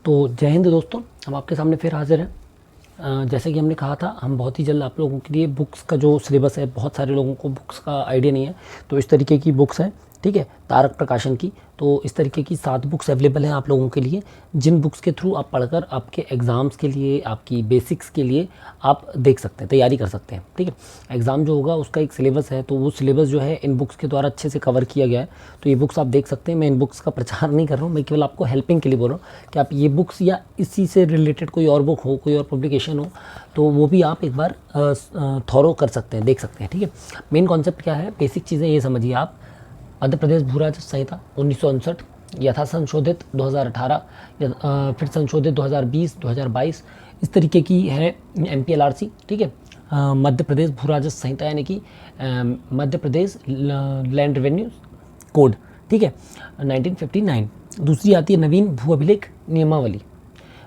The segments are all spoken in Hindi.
तो जय हिंद दोस्तों, हम आपके सामने फिर हाजिर हैं। जैसे कि हमने कहा था, हम बहुत ही जल्द आप लोगों के लिए बुक्स का जो सिलेबस है, बहुत सारे लोगों को बुक्स का आइडिया नहीं है, तो इस तरीके की बुक्स हैं, ठीक है, तारक प्रकाशन की। तो इस तरीके की 7 बुक्स अवेलेबल हैं आप लोगों के लिए, जिन बुक्स के थ्रू आप पढ़कर आपके एग्ज़ाम्स के लिए, आपकी बेसिक्स के लिए आप देख सकते हैं, तैयारी कर सकते हैं, ठीक है। एग्ज़ाम जो होगा उसका एक सिलेबस है, तो वो सिलेबस जो है इन बुक्स के द्वारा अच्छे से कवर किया गया है। तो ये बुक्स आप देख सकते हैं। मैं इन बुक्स का प्रचार नहीं कर रहा हूँ, मैं केवल आपको हेल्पिंग के लिए बोल रहा हूँ कि आप ये बुक्स या इसी से रिलेटेड कोई और बुक हो, कोई और पब्लिकेशन हो, तो वो भी आप एक बार थॉरो कर सकते हैं, देख सकते हैं, ठीक है। मेन कॉन्सेप्ट क्या है, बेसिक चीज़ें ये समझिए आप। मध्य प्रदेश भू राजस्व संहिता 1959 यथा संशोधित 2018 फिर संशोधित 2020 2022 इस तरीके की है MPLRC, ठीक है। मध्य प्रदेश भू राजस्व संहिता यानी कि Madhya Pradesh land revenue code, ठीक है, 1959। दूसरी आती है नवीन भू अभिलेख नियमावली।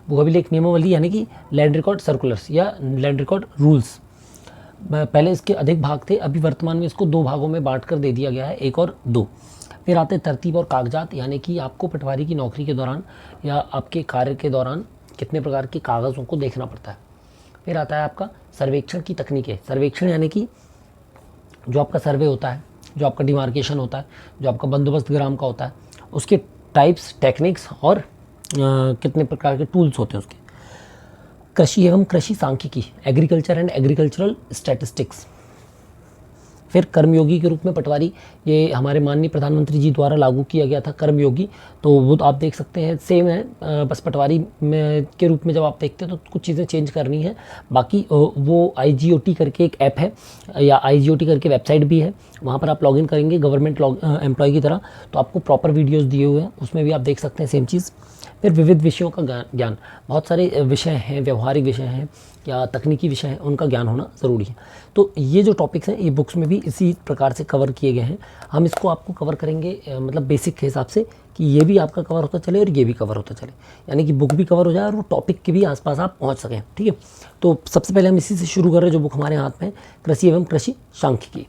भू अभिलेख नियमावली यानी कि लैंड रिकॉर्ड सर्कुलर्स या लैंड रिकॉर्ड रूल्स। पहले इसके अधिक भाग थे, अभी वर्तमान में इसको 2 भागों में बांट कर दे दिया गया है, 1 और 2। फिर आते हैं तरतीब और कागजात, यानी कि आपको पटवारी की नौकरी के दौरान या आपके कार्य के दौरान कितने प्रकार के कागज़ों को देखना पड़ता है। फिर आता है आपका सर्वेक्षण की तकनीकें। सर्वेक्षण यानी कि जो आपका सर्वे होता है, जो आपका डिमार्केशन होता है, जो आपका बंदोबस्त ग्राम का होता है, उसके टाइप्स, टेक्निक्स और कितने प्रकार के टूल्स होते हैं उसके। कृषि एवं कृषि सांख्यिकी, एग्रीकल्चर एंड एग्रीकल्चरल स्टैटिस्टिक्स। फिर कर्मयोगी के रूप में पटवारी, ये हमारे माननीय प्रधानमंत्री जी द्वारा लागू किया गया था कर्मयोगी, तो वो तो आप देख सकते हैं सेम है, बस पटवारी में के रूप में जब आप देखते हैं तो कुछ चीज़ें चेंज करनी है। बाकी वो IGOT करके एक ऐप है या IGOT करके वेबसाइट भी है, वहाँ पर आप लॉगिन करेंगे गवर्नमेंट एम्प्लॉय की तरह, तो आपको प्रॉपर वीडियोज़ दिए हुए हैं, उसमें भी आप देख सकते हैं सेम चीज़। फिर विविध विषयों का ज्ञान, बहुत सारे विषय हैं, व्यवहारिक विषय हैं या तकनीकी विषय हैं, उनका ज्ञान होना ज़रूरी है। तो ये जो टॉपिक्स हैं ये बुक्स में भी इसी प्रकार से कवर किए गए हैं। हम इसको आपको कवर करेंगे मतलब बेसिक के हिसाब से कि ये भी आपका कवर होता चले और ये भी कवर होता चले, यानी कि बुक भी कवर हो जाए और वो टॉपिक के भी आसपास आप पहुंच सकें, ठीक है। तो सबसे पहले हम इसी से शुरू कर रहे हैं, जो बुक हमारे हाथ में है, कृषि एवं कृषि सांख्यिकी।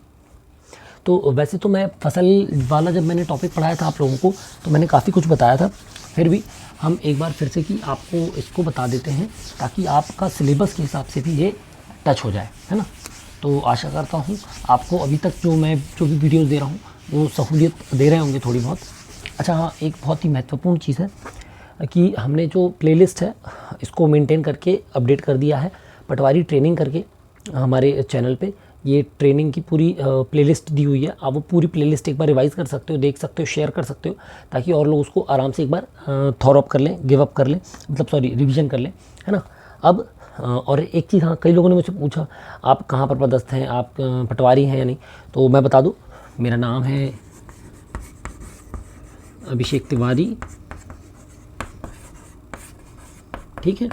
तो वैसे तो मैं फसल वाला जब मैंने टॉपिक पढ़ाया था आप लोगों को, तो मैंने काफ़ी कुछ बताया था, फिर भी हम एक बार फिर से कि आपको इसको बता देते हैं ताकि आपका सिलेबस के हिसाब से भी ये टच हो जाए, है ना। तो आशा करता हूँ आपको अभी तक जो भी वीडियोस दे रहा हूँ वो सहूलियत दे रहे होंगे थोड़ी बहुत। अच्छा हाँ, एक बहुत ही महत्वपूर्ण चीज़ है कि हमने जो प्लेलिस्ट है इसको मेंटेन करके अपडेट कर दिया है, पटवारी ट्रेनिंग करके हमारे चैनल पे ये ट्रेनिंग की पूरी प्लेलिस्ट दी हुई है। आप वो पूरी प्लेलिस्ट एक बार रिवाइज़ कर सकते हो, देख सकते हो, शेयर कर सकते हो, ताकि और लोग उसको आराम से एक बार थॉर अप कर लें, गिव अप कर लें, मतलब सॉरी रिवीजन कर लें, है ना। अब और एक चीज़, हाँ, कई लोगों ने मुझसे पूछा आप कहाँ पर पदस्थ हैं, आप पटवारी हैं या नहीं, तो मैं बता दूँ मेरा नाम है अभिषेक तिवारी, ठीक है।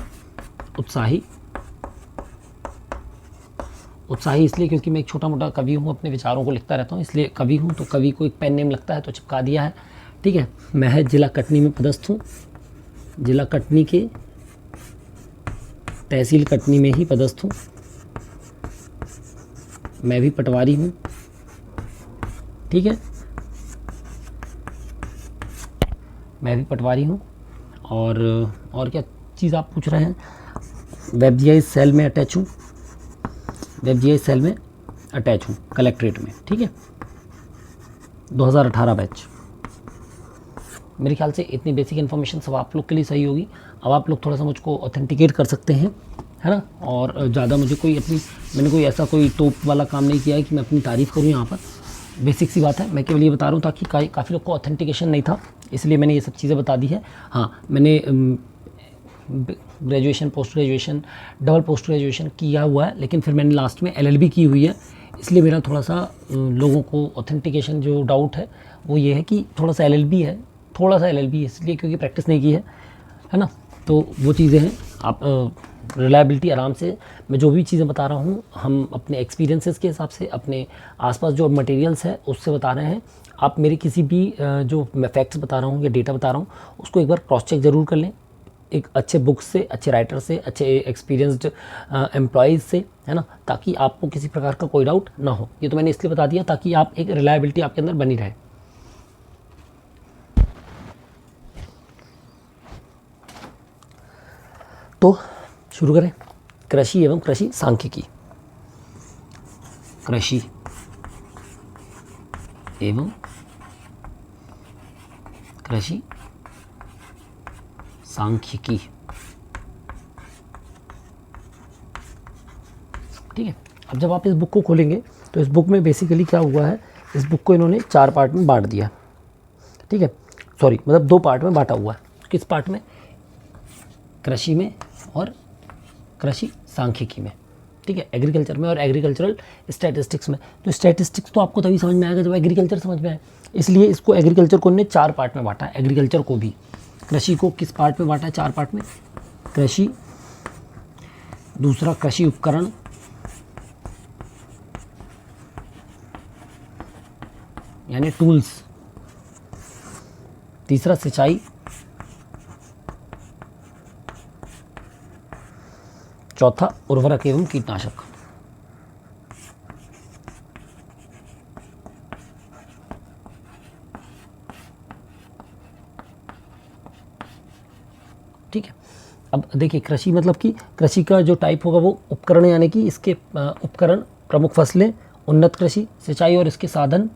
उत्साही इसलिए क्योंकि मैं एक छोटा मोटा कवि हूँ, अपने विचारों को लिखता रहता हूँ, इसलिए कवि हूँ, तो कवि को एक पेन नेम लगता है तो चिपका दिया है, ठीक है। मैं है जिला कटनी में पदस्थ हूँ, जिला कटनी के तहसील कटनी में ही पदस्थ हूँ। मैं भी पटवारी हूँ, ठीक है, मैं भी पटवारी हूँ। और क्या चीज़ आप पूछ रहे हैं, WebGIS सेल में अटैच हूँ, WebGIS सेल में अटैच हूँ कलेक्ट्रेट में, ठीक है, 2018 बैच। मेरे ख्याल से इतनी बेसिक इन्फॉर्मेशन सब आप लोग के लिए सही होगी। अब आप लोग थोड़ा सा मुझको ऑथेंटिकेट कर सकते हैं, है ना। और ज़्यादा मैंने कोई ऐसा कोई टॉप वाला काम नहीं किया है कि मैं अपनी तारीफ़ करूँ यहाँ पर। बेसिक सी बात है, मैं केवल ये बता रहा हूँ ताकि काफ़ी लोग को ऑथेंटिकेशन नहीं था, इसलिए मैंने ये सब चीज़ें बता दी है। हाँ, मैंने graduation, post graduation, double post graduation किया हुआ है, लेकिन फिर मैंने लास्ट में LLB की हुई है, इसलिए मेरा थोड़ा सा लोगों को ऑथेंटिकेशन जो डाउट है वो ये है कि थोड़ा सा LLB है, इसलिए क्योंकि प्रैक्टिस नहीं की है ना। तो वो चीज़ें हैं, आप रिलायबिलिटी आराम से, मैं जो भी चीज़ें बता रहा हूँ हम अपने एक्सपीरियंसेस के हिसाब से, अपने आसपास जो मटेरियल्स है उससे बता रहे हैं। आप मेरे किसी भी जो मैं फैक्ट्स बता रहा हूँ या डेटा बता रहा हूँ उसको एक बार क्रॉस चेक ज़रूर कर लें, एक अच्छे बुक से, अच्छे राइटर से, अच्छे एक्सपीरियंस्ड एम्प्लॉयज़ से, है ना, ताकि आपको किसी प्रकार का कोई डाउट ना हो। ये तो मैंने इसलिए बता दिया ताकि आप एक रिलायबिलिटी आपके अंदर बनी रहे। तो शुरू करें। कृषि एवं कृषि सांख्यिकी। कृषि एवं कृषि सांख्यिकी, ठीक है। अब जब आप इस बुक को खोलेंगे तो इस बुक में बेसिकली क्या हुआ है, इस बुक को इन्होंने 4 पार्ट में बांट दिया, ठीक है। सॉरी, मतलब 2 पार्ट में बांटा हुआ है। किस पार्ट में? कृषि में और कृषि सांख्यिकी में, ठीक है। एग्रीकल्चर में और एग्रीकल्चरल स्टैटिस्टिक्स में। तो स्टैटिस्टिक्स तो आपको तभी समझ में आएगा जब एग्रीकल्चर समझ में आए, इसलिए इसको एग्रीकल्चर को उन्होंने 4 पार्ट में बांटा है। एग्रीकल्चर को भी, कृषि को किस पार्ट में बांटा है? 4 पार्ट में। कृषि, दूसरा कृषि उपकरण, यानी टूल्स, तीसरा सिंचाई, चौथा उर्वरक एवं कीटनाशक। ठीक है। अब देखिए, कृषि मतलब कि कृषि का जो टाइप होगा वो उपकरण, यानी कि इसके उपकरण, प्रमुख फसलें, उन्नत कृषि, सिंचाई और इसके साधन,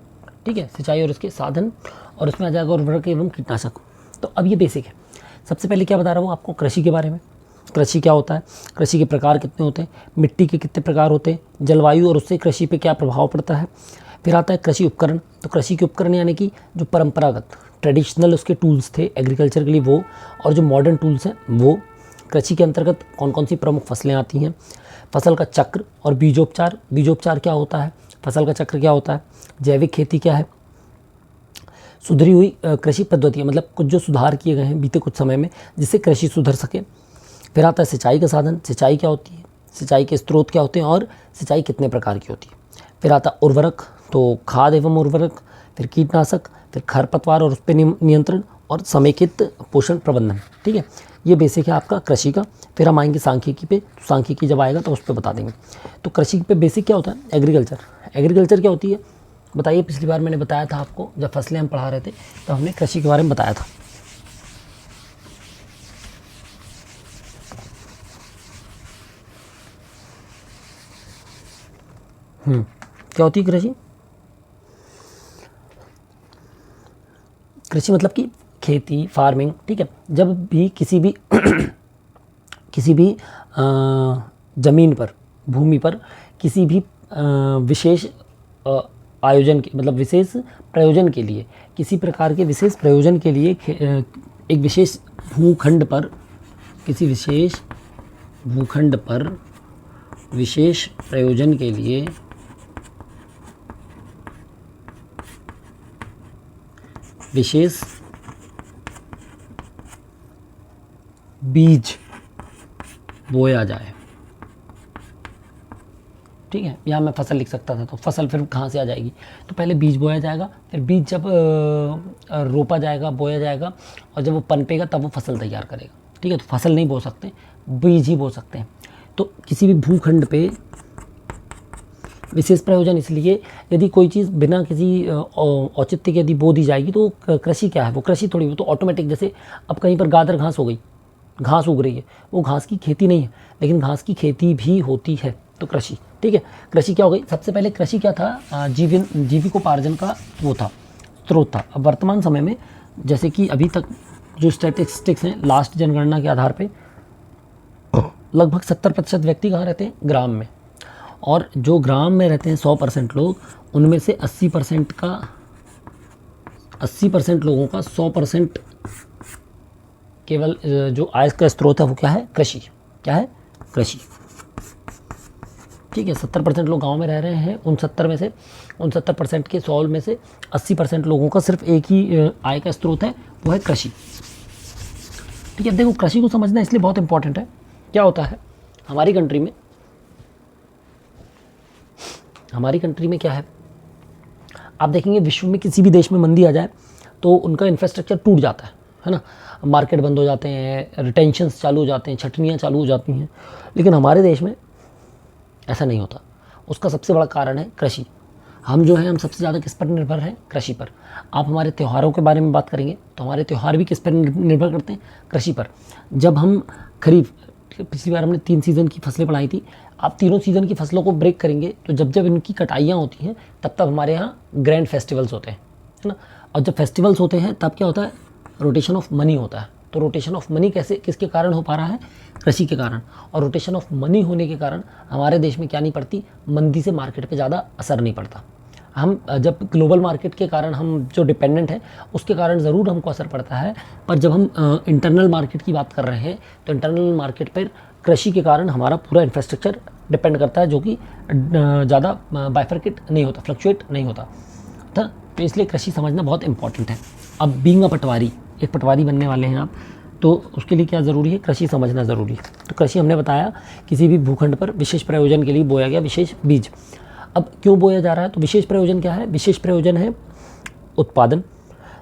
ठीक है, सिंचाई और इसके साधन, और उसमें आ जाएगा उर्वरक एवं कीटनाशक। तो अब ये बेसिक है। सबसे पहले क्या बता रहा हूँ आपको कृषि के बारे में। कृषि क्या होता है, कृषि के प्रकार कितने होते हैं, मिट्टी के कितने प्रकार होते हैं, जलवायु और उससे कृषि पे क्या प्रभाव पड़ता है। फिर आता है कृषि उपकरण। तो कृषि के उपकरण यानी कि जो परंपरागत ट्रेडिशनल उसके टूल्स थे एग्रीकल्चर के लिए वो, और जो मॉडर्न टूल्स हैं वो। कृषि के अंतर्गत कौन कौन सी प्रमुख फसलें आती हैं, फसल का चक्र और बीजोपचार। बीजोपचार क्या होता है, फसल का चक्र क्या होता है, जैविक खेती क्या है, सुधरी हुई कृषि पद्धतियाँ, मतलब कुछ जो सुधार किए गए हैं बीते कुछ समय में जिससे कृषि सुधर सके। फिर आता है सिंचाई का साधन, सिंचाई क्या होती है, सिंचाई के स्रोत क्या होते हैं और सिंचाई कितने प्रकार की होती है। फिर आता है उर्वरक, तो खाद एवं उर्वरक। फिर कीटनाशक, फिर खरपतवार और उस पर नियंत्रण, और समेकित पोषण प्रबंधन, ठीक है। ये बेसिक है आपका कृषि का। फिर हम आएंगे सांख्यिकी पे, तो सांख्यिकी जब आएगा तो उस पर बता देंगे। तो कृषि पे बेसिक क्या होता है, एग्रीकल्चर। एग्रीकल्चर क्या होती है बताइए। पिछली बार मैंने बताया था आपको, जब फसलें हम पढ़ा रहे थे तो हमने कृषि के बारे में बताया था। क्या होती है कृषि? कृषि मतलब कि खेती, फार्मिंग, ठीक है। जब भी किसी भी किसी भी ज़मीन पर, भूमि पर किसी भी विशेष आयोजन के, मतलब विशेष प्रयोजन के लिए, किसी प्रकार के विशेष प्रयोजन के लिए एक विशेष भूखंड पर, किसी विशेष भूखंड पर विशेष प्रयोजन के लिए विशेष बीज बोया जाए, ठीक है। यहाँ मैं फसल लिख सकता था, तो फसल फिर कहाँ से आ जाएगी, तो पहले बीज बोया जाएगा, फिर बीज जब रोपा जाएगा, बोया जाएगा, और जब वो पनपेगा तब वो फसल तैयार करेगा, ठीक है। तो फसल नहीं बो सकते, बीज ही बो सकते हैं। तो किसी भी भूखंड पे विशेष प्रयोजन, इसलिए यदि कोई चीज़ बिना किसी औचित्य के यदि बो दी जाएगी तो कृषि क्या है, वो कृषि थोड़ी, वो तो ऑटोमेटिक। जैसे अब कहीं पर गादर घास हो गई, घास उग रही है, वो घास की खेती नहीं है, लेकिन घास की खेती भी होती है, तो कृषि, ठीक है। कृषि क्या हो गई, सबसे पहले कृषि क्या था, जीविकोपार्जन का वो था, स्रोत था। अब वर्तमान समय में जैसे कि अभी तक जो स्टैटिस्टिक्स हैं, लास्ट जनगणना के आधार पे लगभग 70% व्यक्ति कहाँ रहते हैं, ग्राम में। और जो ग्राम में रहते हैं 100% लोग, उनमें से 80% लोगों का 100% केवल जो आय का स्रोत है वो क्या है, कृषि। क्या है, कृषि, ठीक है। 70% लोग गांव में रह रहे हैं, उन 70% के 100 में से 80% लोगों का सिर्फ एक ही आय का स्रोत है, वो है कृषि, ठीक है। देखो, कृषि को समझना इसलिए बहुत इंपॉर्टेंट है। क्या होता है हमारी कंट्री में क्या है, आप देखेंगे विश्व में किसी भी देश में मंदी आ जाए तो उनका इंफ्रास्ट्रक्चर टूट जाता है ना। मार्केट बंद हो जाते हैं, रिटेंशंस चालू हो जाते हैं, छटनियाँ चालू हो जाती हैं। लेकिन हमारे देश में ऐसा नहीं होता। उसका सबसे बड़ा कारण है कृषि। हम जो हैं, हम सबसे ज़्यादा किस पर निर्भर हैं, कृषि पर। आप हमारे त्योहारों के बारे में बात करेंगे तो हमारे त्यौहार भी किस पर निर्भर करते हैं, कृषि पर। जब हम खरीफ, पिछली बार हमने 3 सीज़न की फसलें पढ़ाई थी। आप तीनों सीज़न की फसलों को ब्रेक करेंगे तो जब जब इनकी कटाइयाँ होती हैं तब तब हमारे यहाँ ग्रैंड फेस्टिवल्स होते हैं, है ना। और जब फेस्टिवल्स होते हैं तब क्या होता है, रोटेशन ऑफ मनी होता है। तो रोटेशन ऑफ मनी कैसे किसके कारण हो पा रहा है, कृषि के कारण। और रोटेशन ऑफ मनी होने के कारण हमारे देश में क्या नहीं पड़ती, मंदी से मार्केट पे ज़्यादा असर नहीं पड़ता। हम जब ग्लोबल मार्केट के कारण हम जो डिपेंडेंट हैं उसके कारण ज़रूर हमको असर पड़ता है, पर जब हम इंटरनल मार्केट की बात कर रहे हैं तो इंटरनल मार्केट पर कृषि के कारण हमारा पूरा इंफ्रास्ट्रक्चर डिपेंड करता है, जो कि ज़्यादा बाइफरकेट नहीं होता, फ्लक्चुएट नहीं होता। तो इसलिए कृषि समझना बहुत इंपॉर्टेंट है। अब बीइंग अ पटवारी, एक पटवारी बनने वाले हैं आप, तो उसके लिए क्या ज़रूरी है, कृषि समझना ज़रूरी है। तो कृषि हमने बताया किसी भी भूखंड पर विशेष प्रयोजन के लिए बोया गया विशेष बीज। अब क्यों बोया जा रहा है, तो विशेष प्रयोजन क्या है, विशेष प्रयोजन है उत्पादन,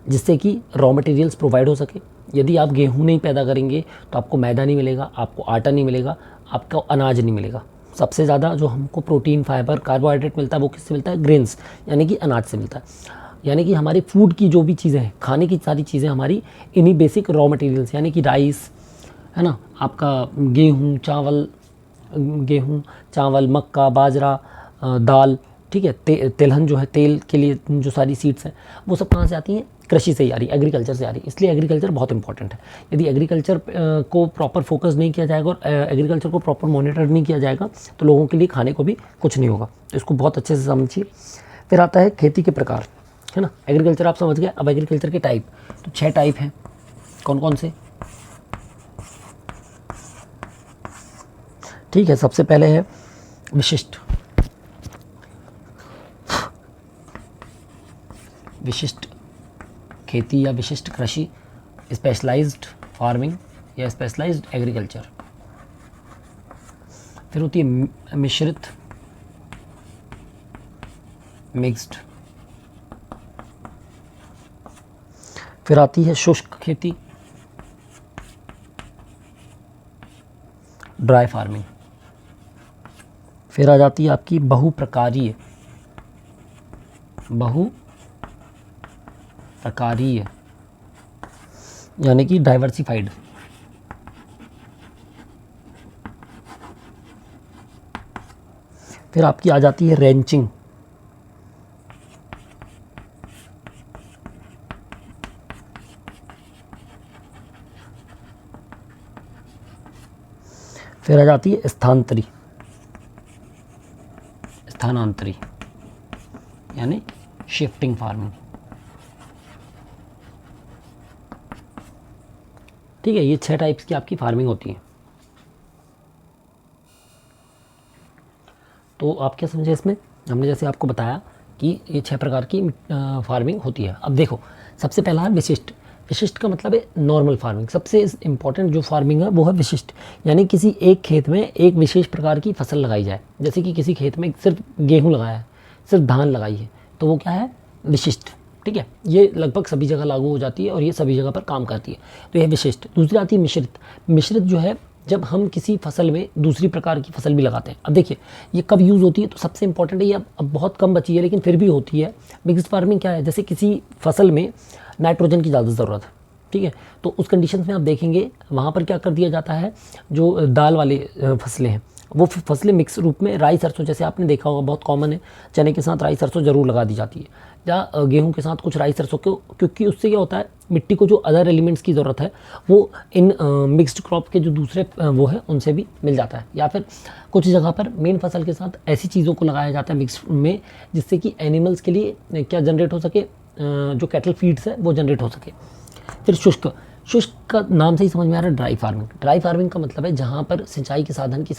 जिससे कि रॉ मटेरियल्स प्रोवाइड हो सके। यदि आप गेहूँ नहीं पैदा करेंगे तो आपको मैदा नहीं मिलेगा, आपको आटा नहीं मिलेगा, आपको अनाज नहीं मिलेगा। सबसे ज़्यादा जो हमको प्रोटीन, फाइबर, कार्बोहाइड्रेट मिलता है वो किससे मिलता है, ग्रेन्स यानी कि अनाज से मिलता है। यानी कि हमारी फूड की जो भी चीज़ें हैं, खाने की सारी चीज़ें हमारी इन्हीं बेसिक रॉ मटेरियल्स यानी कि राइस, है ना, आपका गेहूँ चावल, मक्का, बाजरा, दाल, ठीक है, तिलहन जो है तेल के लिए जो सारी सीड्स हैं वो सब कहाँ से आती हैं, कृषि से ही आ रही, एग्रीकल्चर से आ रही। इसलिए एग्रीकल्चर बहुत इंपॉर्टेंट है। यदि एग्रीकल्चर को प्रॉपर फोकस नहीं किया जाएगा और एग्रीकल्चर को प्रॉपर मॉनिटर नहीं किया जाएगा तो लोगों के लिए खाने को भी कुछ नहीं होगा। तो इसको बहुत अच्छे से समझिए। फिर आता है खेती के प्रकार, है ना। एग्रीकल्चर आप समझ गए। अब एग्रीकल्चर के टाइप, तो 6 टाइप हैं। कौन कौन से, ठीक है। सबसे पहले है विशिष्ट खेती या विशिष्ट कृषि, स्पेशलाइज्ड फार्मिंग या स्पेशलाइज्ड एग्रीकल्चर। फिर होती है मिश्रित, मिक्स्ड। फिर आती है शुष्क खेती, ड्राई फार्मिंग। फिर आ जाती है आपकी बहुप्रकारीय यानी कि डाइवर्सिफाइड। फिर आपकी आ जाती है रेंचिंग। फिर आ जाती है स्थानांतरी यानी शिफ्टिंग फार्मिंग। ठीक है, ये 6 टाइप्स की आपकी फार्मिंग होती है। तो आप क्या समझे इसमें, हमने जैसे आपको बताया कि ये 6 प्रकार की फार्मिंग होती है। अब देखो, सबसे पहला है विशिष्ट का मतलब है नॉर्मल फार्मिंग। सबसे इम्पॉर्टेंट जो फार्मिंग है वो है विशिष्ट, यानी किसी एक खेत में एक विशेष प्रकार की फसल लगाई जाए। जैसे कि किसी खेत में सिर्फ गेहूँ लगाया है, सिर्फ धान लगाई है, तो वो क्या है, विशिष्ट। ठीक है, ये लगभग सभी जगह लागू हो जाती है और ये सभी जगह पर काम करती है, तो यह विशिष्ट। दूसरी आती है मिश्रित जो है जब हम किसी फसल में दूसरी प्रकार की फसल भी लगाते हैं। अब देखिए ये कब यूज़ होती है, तो सबसे इंपॉर्टेंट है ये अब बहुत कम बची है लेकिन फिर भी होती है। मिक्स्ड फार्मिंग क्या है, जैसे किसी फसल में नाइट्रोजन की ज़्यादा ज़रूरत है, ठीक है, तो उस कंडीशंस में आप देखेंगे वहाँ पर क्या कर दिया जाता है, जो दाल वाले फसलें हैं वो फसलें मिक्स रूप में राई सरसों, जैसे आपने देखा होगा बहुत कॉमन है, चने के साथ राई सरसों ज़रूर लगा दी जाती है, या गेहूं के साथ कुछ राई सरसों को, क्योंकि उससे क्या होता है मिट्टी को जो अदर एलिमेंट्स की ज़रूरत है वो इन मिक्स्ड क्रॉप के जो दूसरे वो है उनसे भी मिल जाता है। या फिर कुछ जगह पर मेन फसल के साथ ऐसी चीज़ों को लगाया जाता है मिक्स में जिससे कि एनिमल्स के लिए क्या जनरेट हो सके, जो कैटल फीड्स है वो जनरेट हो सके। फिर शुष्क का नाम से ही समझ में आ रहा है ड्राई फार्मिंग का मतलब है जहाँ पर सिंचाई के साधन की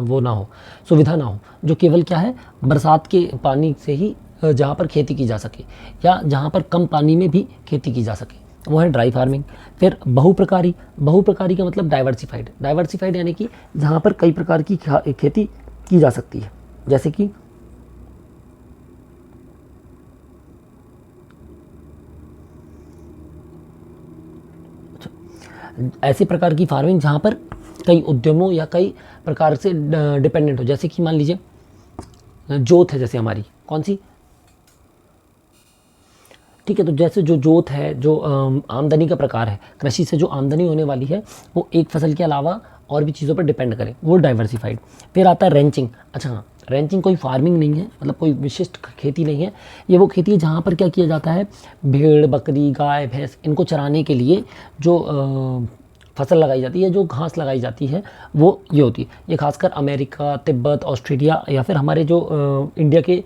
वो ना हो, सुविधा ना हो, जो केवल क्या है बरसात के पानी से ही जहाँ पर खेती की जा सके या जहाँ पर कम पानी में भी खेती की जा सके, वो है ड्राई फार्मिंग। फिर बहुप्रकारी का मतलब डाइवर्सिफाइड यानी कि जहाँ पर कई प्रकार की खेती की जा सकती है, जैसे कि ऐसे प्रकार की फार्मिंग जहाँ पर कई उद्यमों या कई प्रकार से डिपेंडेंट हो। जैसे कि मान लीजिए जोत है, जैसे हमारी कौन सी, ठीक है। तो जैसे जो जोत है, जो आमदनी का प्रकार है, कृषि से जो आमदनी होने वाली है वो एक फसल के अलावा और भी चीज़ों पर डिपेंड करे, वो डाइवर्सिफाइड। फिर आता है रेंचिंग। अच्छा हाँ, रेंचिंग कोई फार्मिंग नहीं है, मतलब कोई विशिष्ट खेती नहीं है। ये वो खेती है जहाँ पर क्या किया जाता है, भेड़ बकरी गाय भैंस इनको चराने के लिए जो फसल लगाई जाती है, जो घास लगाई जाती है, वो ये होती है। ये खासकर अमेरिका, तिब्बत, ऑस्ट्रेलिया या फिर हमारे जो इंडिया के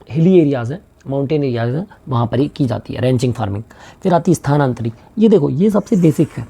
हिली एरियाज़ हैं, माउंटेन एरियाज़ हैं, वहाँ पर ही की जाती है रेंचिंग फार्मिंग। फिर आती है स्थानांतरी। ये देखो, ये सबसे बेसिक है,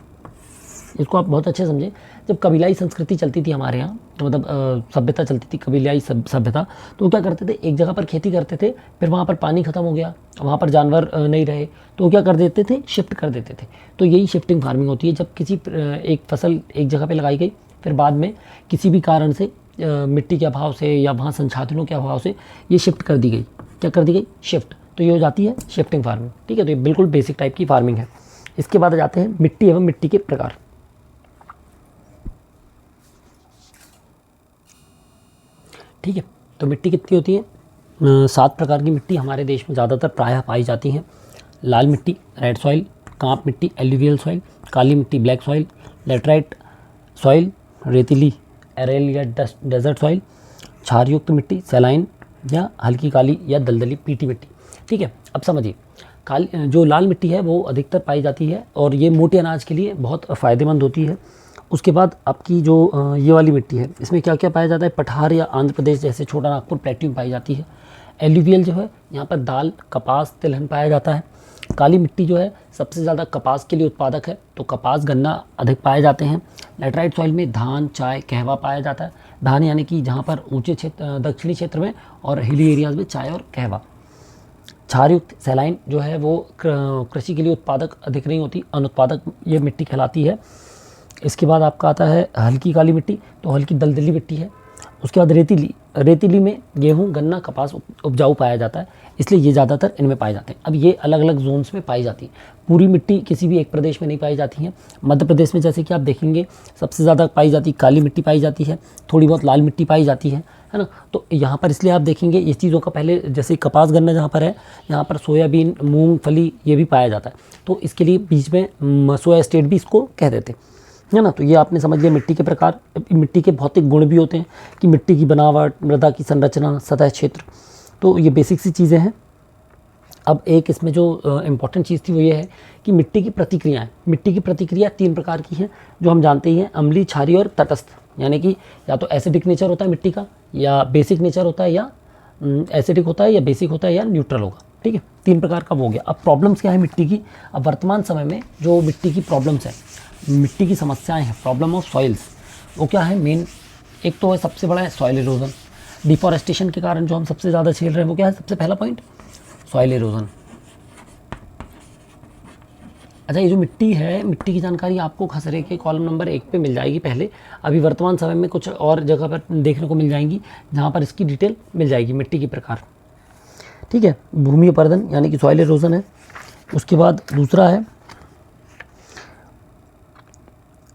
इसको आप बहुत अच्छे समझें। जब कबीलाई संस्कृति चलती थी हमारे यहाँ, तो मतलब सभ्यता चलती थी, कबीलाई सभ्यता, तो वो क्या करते थे, एक जगह पर खेती करते थे, फिर वहाँ पर पानी ख़त्म हो गया, वहाँ पर जानवर नहीं रहे, तो वो क्या कर देते थे, शिफ्ट कर देते थे। तो यही शिफ्टिंग फार्मिंग होती है, जब किसी एक फसल एक जगह पर लगाई गई, फिर बाद में किसी भी कारण से मिट्टी के अभाव से या वहाँ संसाधनों के अभाव से ये शिफ्ट कर दी गई। क्या कर दी गई, शिफ्ट। तो ये हो जाती है शिफ्टिंग फार्मिंग, ठीक है। तो ये बिल्कुल बेसिक टाइप की फार्मिंग है। इसके बाद आ जाते हैं मिट्टी एवं मिट्टी के प्रकार। ठीक है। तो मिट्टी कितनी होती है, 7 प्रकार की मिट्टी हमारे देश में ज़्यादातर प्रायः पाई जाती हैं। लाल मिट्टी रेड सॉइल, कांप मिट्टी एल्यूवियल सॉइल, काली मिट्टी ब्लैक सॉइल, लेटराइट सॉइल रेतीली एरेल या डेजर्ट सॉइल, क्षारयुक्त मिट्टी सैलाइन या हल्की काली या दलदली पीटी मिट्टी। ठीक है। अब समझिए, काली जो लाल मिट्टी है वो अधिकतर पाई जाती है और ये मोटे अनाज के लिए बहुत फ़ायदेमंद होती है। उसके बाद आपकी जो ये वाली मिट्टी है, इसमें क्या क्या पाया जाता है, पठार या आंध्र प्रदेश जैसे छोटा नागपुर प्लेट्यू में पाई जाती है। एल्यूवियल जो है, यहाँ पर दाल कपास तिलहन पाया जाता है। काली मिट्टी जो है सबसे ज़्यादा कपास के लिए उत्पादक है, तो कपास गन्ना अधिक पाए जाते हैं। लेटराइट सॉइल में धान चाय कहवा पाया जाता है। धान यानी कि जहाँ पर ऊंचे क्षेत्र दक्षिणी क्षेत्र में और हिली एरियाज़ में चाय और कहवा। क्षारयुक्त सैलाइन जो है वो कृषि के लिए उत्पादक अधिक नहीं होती, अनुत्पादक ये मिट्टी कहलाती है। इसके बाद आपका आता है हल्की काली मिट्टी, तो हल्की दलदली मिट्टी है। उसके बाद रेतीली, रेतीली में गेहूं गन्ना कपास उपजाऊ पाया जाता है, इसलिए ये ज़्यादातर इनमें पाए जाते हैं। अब ये अलग अलग जोन्स में पाई जाती है, पूरी मिट्टी किसी भी एक प्रदेश में नहीं पाई जाती है। मध्य प्रदेश में जैसे कि आप देखेंगे सबसे ज़्यादा पाई जाती काली मिट्टी पाई जाती है, थोड़ी बहुत लाल मिट्टी पाई जाती है ना। तो यहाँ पर इसलिए आप देखेंगे इस चीज़ों का पहले, जैसे कपास गन्ना जहाँ पर है, यहाँ पर सोयाबीन मूंगफली ये भी पाया जाता है, तो इसके लिए बीच में सोया स्टेट भी इसको कह देते है ना। तो ये आपने समझ लिया मिट्टी के प्रकार। मिट्टी के भौतिक गुण भी होते हैं कि मिट्टी की बनावट, मृदा की संरचना, सतह क्षेत्र, तो ये बेसिक सी चीज़ें हैं। अब एक इसमें जो इम्पॉर्टेंट चीज़ थी वो ये है कि मिट्टी की प्रतिक्रियाएं। मिट्टी की प्रतिक्रिया 3 प्रकार की हैं जो हम जानते ही हैं, अम्लीय, क्षारीय और तटस्थ। यानी कि या तो एसिडिक नेचर होता है मिट्टी का, या बेसिक नेचर होता है, या एसिडिक होता है, या बेसिक होता है, या न्यूट्रल होगा। ठीक है, 3 प्रकार का वो हो गया। अब प्रॉब्लम्स क्या है मिट्टी की। अब वर्तमान समय में जो मिट्टी की प्रॉब्लम्स है, मिट्टी की समस्याएं हैं, प्रॉब्लम ऑफ सॉइल्स, वो क्या है मेन। एक तो है सबसे बड़ा है सॉइल इरोजन। डिफॉरेस्टेशन के कारण जो हम सबसे ज़्यादा झेल रहे हैं वो क्या है, सबसे पहला पॉइंट सॉइल इरोजन। अच्छा, ये जो मिट्टी है, मिट्टी की जानकारी आपको खसरे के कॉलम नंबर 1 पे मिल जाएगी पहले। अभी वर्तमान समय में कुछ और जगह पर देखने को मिल जाएंगी जहाँ पर इसकी डिटेल मिल जाएगी, मिट्टी के प्रकार। ठीक है, भूमि अपर्दन यानी कि सॉइल इरोजन है। उसके बाद दूसरा है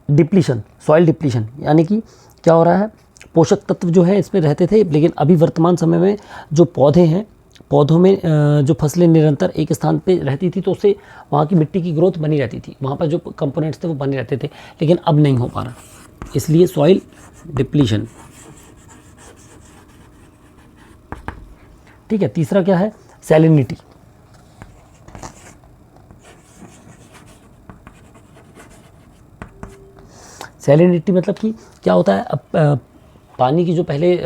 डिप्लीशन, सॉइल डिप्लीशन, यानी कि क्या हो रहा है, पोषक तत्व जो है इसमें रहते थे, लेकिन अभी वर्तमान समय में जो पौधे हैं, पौधों में जो फसलें निरंतर एक स्थान पे रहती थी तो उससे वहाँ की मिट्टी की ग्रोथ बनी रहती थी, वहाँ पर जो कंपोनेंट्स थे वो बने रहते थे, लेकिन अब नहीं हो पा रहा, इसलिए सॉइल डिप्लीशन। ठीक है, तीसरा क्या है, सैलिनिटी। सैलिनिटी मतलब कि क्या होता है, अब पानी की जो पहले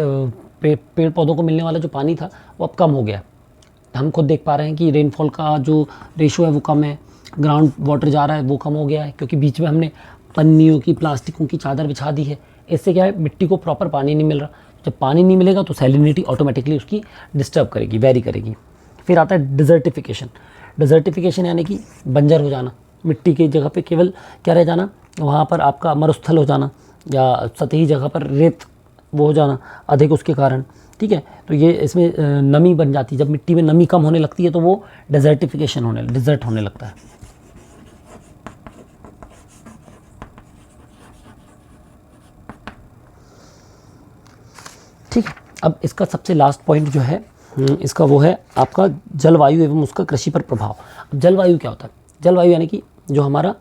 पेड़ पौधों को मिलने वाला जो पानी था वो अब कम हो गया। हम खुद देख पा रहे हैं कि रेनफॉल का जो रेशो है वो कम है, ग्राउंड वाटर जा रहा है वो कम हो गया है, क्योंकि बीच में हमने पन्नियों की, प्लास्टिकों की चादर बिछा दी है। इससे क्या है, मिट्टी को प्रॉपर पानी नहीं मिल रहा। जब पानी नहीं मिलेगा तो सैलिनिटी ऑटोमेटिकली उसकी डिस्टर्ब करेगी, वेरी करेगी। फिर आता है डिजर्टिफिकेशन। डिजर्टिफिकेशन यानी कि बंजर हो जाना, मिट्टी की जगह पे केवल क्या रह जाना, वहाँ पर आपका मरुस्थल हो जाना, या सतही जगह पर रेत वो हो जाना अधिक उसके कारण। ठीक है, तो ये इसमें नमी बन जाती है। जब मिट्टी में नमी कम होने लगती है तो वो डिजर्टिफिकेशन डिजर्ट होने लगता है। ठीक है, अब इसका सबसे लास्ट पॉइंट जो है इसका वो है आपका जलवायु एवं उसका कृषि पर प्रभाव। अब जलवायु क्या होता है? जलवायु यानी कि जो हमारा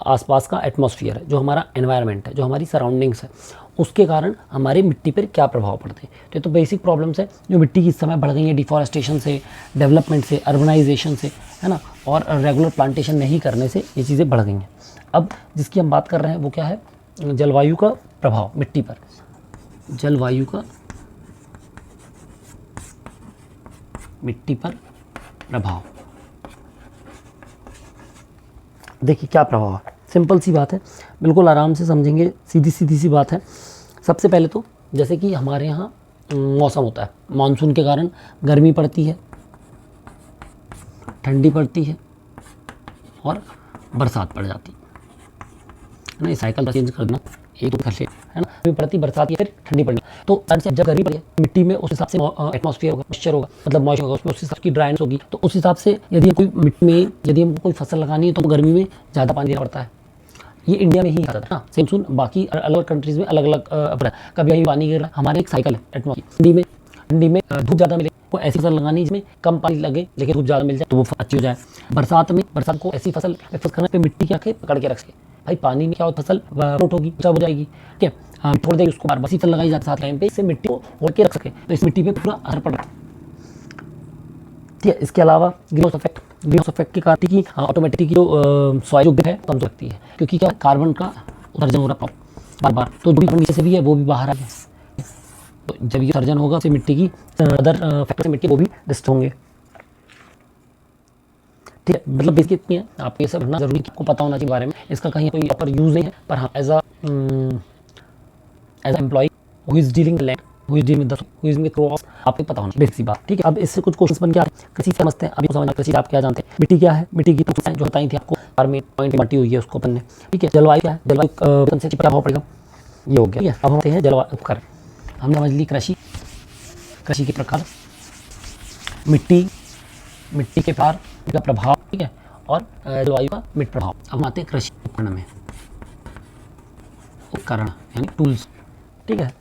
आसपास का एटमॉस्फेयर है, जो हमारा एनवायरनमेंट है, जो हमारी सराउंडिंग्स है, उसके कारण हमारी मिट्टी पर क्या प्रभाव पड़ते हैं। तो ये तो बेसिक प्रॉब्लम्स है जो मिट्टी की इस समय बढ़ गई है डिफॉरेस्टेशन से, डेवलपमेंट से, अर्बनाइजेशन से, है ना, और रेगुलर प्लांटेशन नहीं करने से ये चीज़ें बढ़ गई हैं। अब जिसकी हम बात कर रहे हैं वो क्या है? जलवायु का प्रभाव मिट्टी पर। जलवायु का मिट्टी पर प्रभाव। देखिए क्या प्रभाव है, सिंपल सी बात है, बिल्कुल आराम से समझेंगे, सीधी सी बात है। सबसे पहले तो जैसे कि हमारे यहाँ मौसम होता है, मानसून के कारण गर्मी पड़ती है, ठंडी पड़ती है और बरसात पड़ जाती है ना। ये साइकिल चेंज कर देना, एक तो ले, है ना, गर्मी पड़ती, बरसात या फिर ठंडी पड़नी। तो जब गर्मी पड़े मिट्टी में उस हिसाब से एटमॉस्फेयर होगा, मॉइस्चर होगा, मतलब मॉइस्चर होगा, उसमें उस हिसाब की ड्राइनेस होगी। तो उस हिसाब से यदि कोई मिट्टी में यदि हमको कोई फसल लगानी है तो गर्मी में ज़्यादा पानी देना पड़ता है। ये इंडिया में ही आता है ना, सेम सुन, बाकी अलग अलग कंट्रीज़ में अलग अलग कभी कहीं पानी गिर रहा है, हमारे एक साइकिल है एटमॉस्फेयर। ठंडी में धूप ज़्यादा मिले, कोई ऐसी फसल लगानी जिसमें कम पानी लगे लेकिन धूप ज़्यादा मिल जाए तो वो अच्छी हो जाए। बरसात को ऐसी फसल करने पे मिट्टी क्या पकड़ के रख सके। भाई पानी में क्या हो, फसल फ्रूट होगी, हो जाएगी, ठीक है, छोड़ देगी उसको, बार बसी फसल लगाई जाती है टाइम पे, इससे मिट्टी को ओढ़ के रख सके। तो इस मिट्टी पे पूरा असर पड़ रहा है, ठीक है। इसके अलावा ग्रीन हाउस इफेक्ट के कारण की ऑटोमेटिक जो सॉइल है कम हो सकती है, क्योंकि क्या कार्बन का उत्सर्जन हो रहा है बार, तो जो भी नीचे से भी है वो भी बाहर आ गया। तो जब ये उत्सर्जन होगा तो मिट्टी की अदर फैक्टर से मिट्टी वो भी डिस्ट्रॉय होंगे, ठीक है। मतलब बेसिक इतनी है, आपको ये सब पढ़ना जरूरी, आपको पता होना चाहिए बारे में। इसका कहीं कोई प्रॉपर यूज़ नहीं है, पर हाँ as employ who is dealing land, who is dealing with the, who is dealing with crops, आपको पता होना बेसिक सी बात, ठीक है। अब इससे कुछ क्वेश्चंस बन के आते हैं, कृषि समझते हैं। अभी समझना कृषि आप क्या जानते हैं, मिट्टी क्या है, मिट्टी की जो बताई थी आपको, में पॉइंट मट्टी हुई है उसको अपन ने, ठीक है। जलवायु क्या है, जलवायु से क्या प्रभाव पड़ेगा, ये हो गया, ठीक है। अब हम आते हैं जलवायु उपकरण। हमने समझ ली कृषि के प्रकार, मिट्टी के प्रकार का प्रभाव, ठीक है, और जलवायु का मिट प्रभाव। अब हम आते हैं कृषि उपकरण में। उपकरण यानी टूल्स, ठीक है,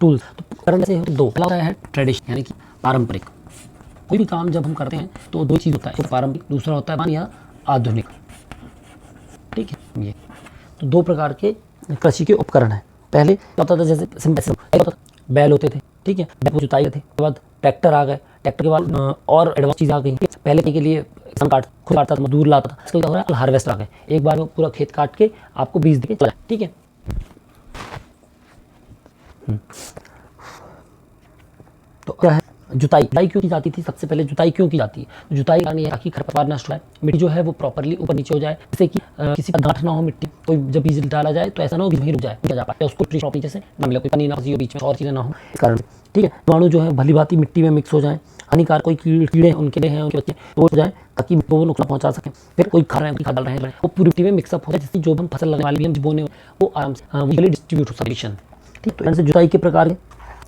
टूल्स। तो उपकरण से दो, पहला है ट्रेडिशन यानी कि पारंपरिक। कोई भी काम जब हम करते हैं तो दो चीज़ होता है, एक पारंपरिक, दूसरा होता है या आधुनिक, ठीक है। ये तो दो प्रकार के कृषि के उपकरण हैं। पहले क्या होता था, जैसे बैल होते थे, ठीक है, बैल को जुताई थे, उसके बाद ट्रैक्टर आ गए, ट्रैक्टर के बाद और एडवांस चीज़ आ गई। पहले के लिए खुद काटता था, मजदूर लाता था, आजकल क्या हो रहा है, हार्वेस्टर आ गए, एक बार में पूरा खेत काट के आपको बीज दे के, ठीक है। तो क्या है, जुताई क्यों की जाती थी? सबसे पहले जुताई क्यों की जाती है? जुताई कारण ये ताकि खरपतवार नष्ट हो जाए, मिट्टी जो है वो प्रॉपर्ली ऊपर नीचे हो जाए, जिससे कि किसी का गांठ ना हो मिट्टी, कोई जब बीज डाला जाए तो ऐसा ना हो कि वहीं रुक जाए, जा पाए, उसको ट्री क्रॉप नीचे से ना मिले, कोई पानी ना हो बीच में, और चीज़ें ना हो, इस कारण, ठीक है। जीवाणु जो है भली भांति मिट्टी में मिक्स हो जाए, हानिकारक कोई कीड़े उनके हैं, उनके बच्चे वो हो जाए, ताकि वो नुकसान पहुंचा सकें। फिर कोई खा रहे हैं, खाद डाल रहे हैं, वो पूरी मिट्टी में मिक्सअप हो जाए, जिससे जो हम फसल लगने वाली हम बोने वो आराम से डिस्ट्रीब्यूट हो सके, ठीक। तो इनसे जुताई के प्रकार,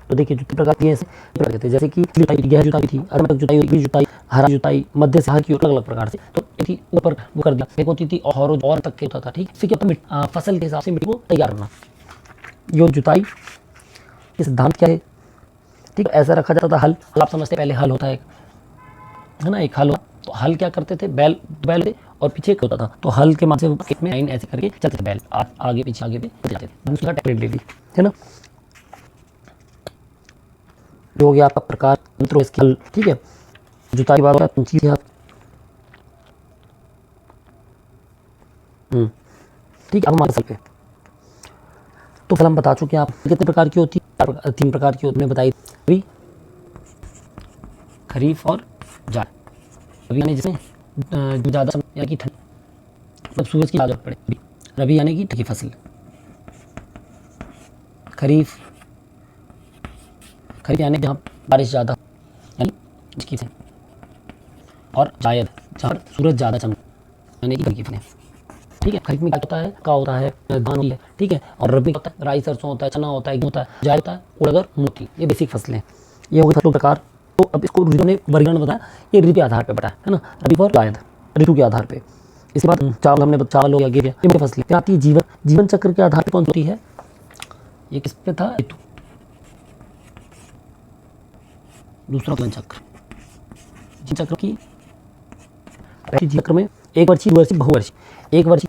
तो देखिए जुताई प्रकार की ऐसे प्रकार थे, जैसे कि जुताई, गहरी जुताई थी, अरमक जुताई, हरा जुताई, मध्य से हर की अलग अलग प्रकार से। तो थी ऊपर वो कर दिया, एक होती थी और तक के होता था, ठीक। इससे क्या फसल के हिसाब से मिट्टी को तैयार करना, ये जुताई के सिद्धांत क्या है, ठीक। ऐसा रखा जाता था, हल आप समझते, पहले हल होता है ना, एक हल हो, तो हल क्या करते थे, बैल थे और पीछे होता था, तो हल के माध्यम से खेत में लाइन ऐसे करके चलते थे, बैल आगे पीछे जाते थे। दूसरा ट्रैक्टर ले ली, है ना, जो हो गया आपका प्रकार यंत्र इसके हल, ठीक है। जुताई के बाद चीज है, ठीक है। अब हमारे पे तो फिर हम बता चुके हैं आप कितने प्रकार की होती है, 3 प्रकार की होती है बताई, रबी, खरीफ और जाड़। रबी यानी जिसमें ज़्यादा यानी कि ठंड, मतलब सूरज की जरूरत पड़े, रबी यानी कि ठंडी फसल। खरीफ यानी जहाँ बारिश ज़्यादा यानी इसकी से, और जायद जहाँ सूरज ज़्यादा चमक यानी कि की फसलें, ठीक है। खरीफ में क्या होता है धान होती है, ठीक है। और रबी होता है राई, सरसों होता है, चना होता है, गेहूं होता है, जायद होता है उड़द और मोती, ये बेसिक फसलें, ये हो गए फसलों प्रकार। तो अब इसको ऋतु ने वर्गीकरण बताया, ये ऋतु के आधार पर बताया, है ना, रबी और जायद ऋतु के आधार पर। इसके बाद चावल हमने चावल हो गया, गेहूं, ये फसलें क्या आती है, जीवन चक्र के आधार पर कौन होती है, ये किस पे था, ऋतु, दूसरा जीवन चक्र। जीवन चक्र की पहले जीवन चक्र में एक वर्षी, दो वर्षी, बहुवर्षी। एक वर्षी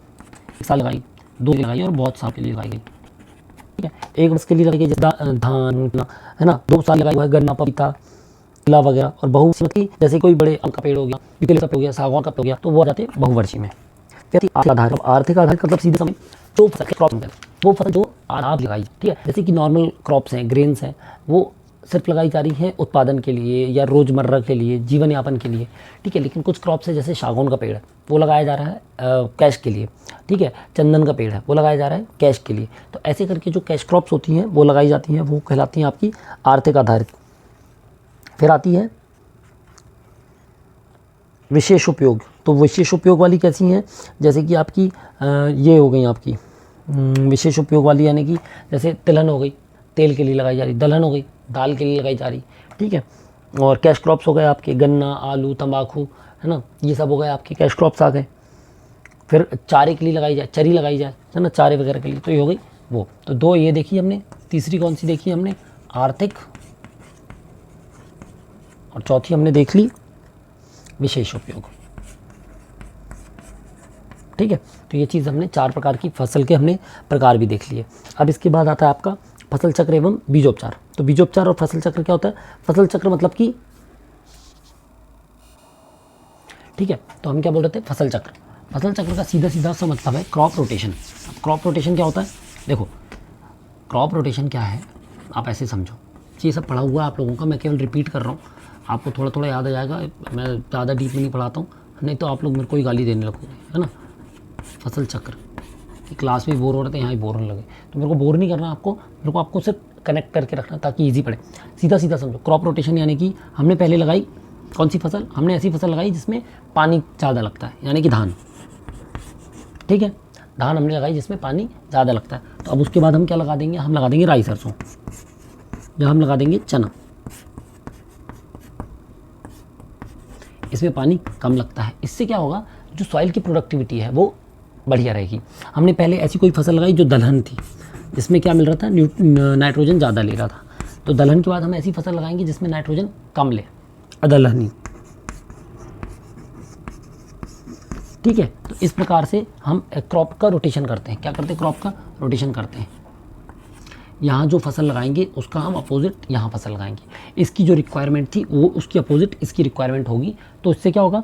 1 साल लगाई, 2 लगाई और बहुत साल के लिए लगाई गई। ठीक है, 1 वर्ष के लिए लगाई गई जैसे धान है ना, 2 साल लगाई हुआ है गन्ना, पपीता, केला वगैरह। और बहुवर्षी मतलब जैसे कोई बड़े आम का पेड़ हो गया, पीपल का पेड़ हो गया, सागौन का पेड़ हो गया, तो वो आ जाते हैं बहुवर्षी में। फिर आर्थिक आधार मतलब सीधे समय तो फसल के क्रॉप, वो फसल जो आप लगाई। ठीक है, जैसे कि नॉर्मल क्रॉप्स हैं, ग्रेन्स हैं, वो सिर्फ लगाई जा रही है उत्पादन के लिए या रोज़मर्रा के लिए, जीवन यापन के लिए। ठीक है, लेकिन कुछ क्रॉप्स है जैसे सागौन का पेड़ है, वो लगाया जा रहा है कैश के लिए। ठीक है, चंदन का पेड़ है, वो लगाया जा रहा है कैश के लिए। तो ऐसे करके जो कैश क्रॉप्स होती हैं वो लगाई जाती हैं, वो कहलाती हैं आपकी आर्थिक आधारित। फिर आती है विशेष उपयोग। तो विशेष उपयोग वाली कैसी हैं, जैसे कि आपकी ये हो गई आपकी विशेष उपयोग वाली, यानी कि जैसे तिलहन हो गई, तेल के लिए लगाई जा रही, दलहन हो गई, दाल के लिए लगाई जा रही। ठीक है, और कैश क्रॉप्स हो गए आपके गन्ना, आलू, तंबाकू, है ना, ये सब हो गए आपके कैश क्रॉप्स आ गए। फिर चारे के लिए लगाई जाए, चरी लगाई जाए, है ना, चारे वगैरह के लिए, तो ये हो गई वो। तो 2 ये देखी हमने, तीसरी कौन सी देखी हमने, आर्थिक, और चौथी हमने देख ली विशेष उपयोग। ठीक है, तो ये चीज़ हमने 4 प्रकार की फसल के हमने प्रकार भी देख लिए। अब इसके बाद आता है आपका फसल चक्र एवं बीजोपचार। तो बीजोपचार और फसल चक्र क्या होता है, फसल चक्र मतलब कि, ठीक है, तो हम क्या बोल रहे थे, फसल चक्र। फसल चक्र का सीधा सीधा सा मतलब है क्रॉप रोटेशन। अब क्रॉप रोटेशन क्या होता है, देखो क्रॉप रोटेशन क्या है, आप ऐसे समझो, ये सब पढ़ा हुआ है आप लोगों का, मैं केवल रिपीट कर रहा हूँ, आपको थोड़ा थोड़ा याद आ जाएगा, मैं ज़्यादा डीप में नहीं पढ़ाता हूँ, नहीं तो आप लोग मेरे को ही गाली देने लगोगे, है ना। फसल चक्र कि क्लास में बोर हो रहे थे, यहाँ ही बोर होने लगे, तो मेरे को बोर नहीं करना आपको, मेरे को आपको सिर्फ कनेक्ट करके रखना ताकि ईजी पड़े। सीधा सीधा समझो, क्रॉप रोटेशन यानी कि हमने पहले लगाई कौन सी फसल, हमने ऐसी फसल लगाई जिसमें पानी ज़्यादा लगता है, यानी कि धान। ठीक है, धान हमने लगाई जिसमें पानी ज़्यादा लगता है। तो अब उसके बाद हम क्या लगा देंगे, हम लगा देंगे राई, सरसों, या हम लगा देंगे चना, इसमें पानी कम लगता है। इससे क्या होगा, जो सॉइल की प्रोडक्टिविटी है वो बढ़िया रहेगी। हमने पहले ऐसी कोई फसल लगाई जो दलहन थी, जिसमें क्या मिल रहा था, नाइट्रोजन ज़्यादा ले रहा था, तो दलहन के बाद हम ऐसी फसल लगाएंगे जिसमें नाइट्रोजन कम ले, अदलहनी। ठीक है, तो इस प्रकार से हम क्रॉप का रोटेशन करते हैं। क्या करते हैं, क्रॉप का रोटेशन करते हैं। यहाँ जो फसल लगाएंगे उसका हम अपोजिट यहाँ फसल लगाएंगे, इसकी जो रिक्वायरमेंट थी वो उसकी अपोजिट इसकी रिक्वायरमेंट होगी। तो इससे क्या होगा,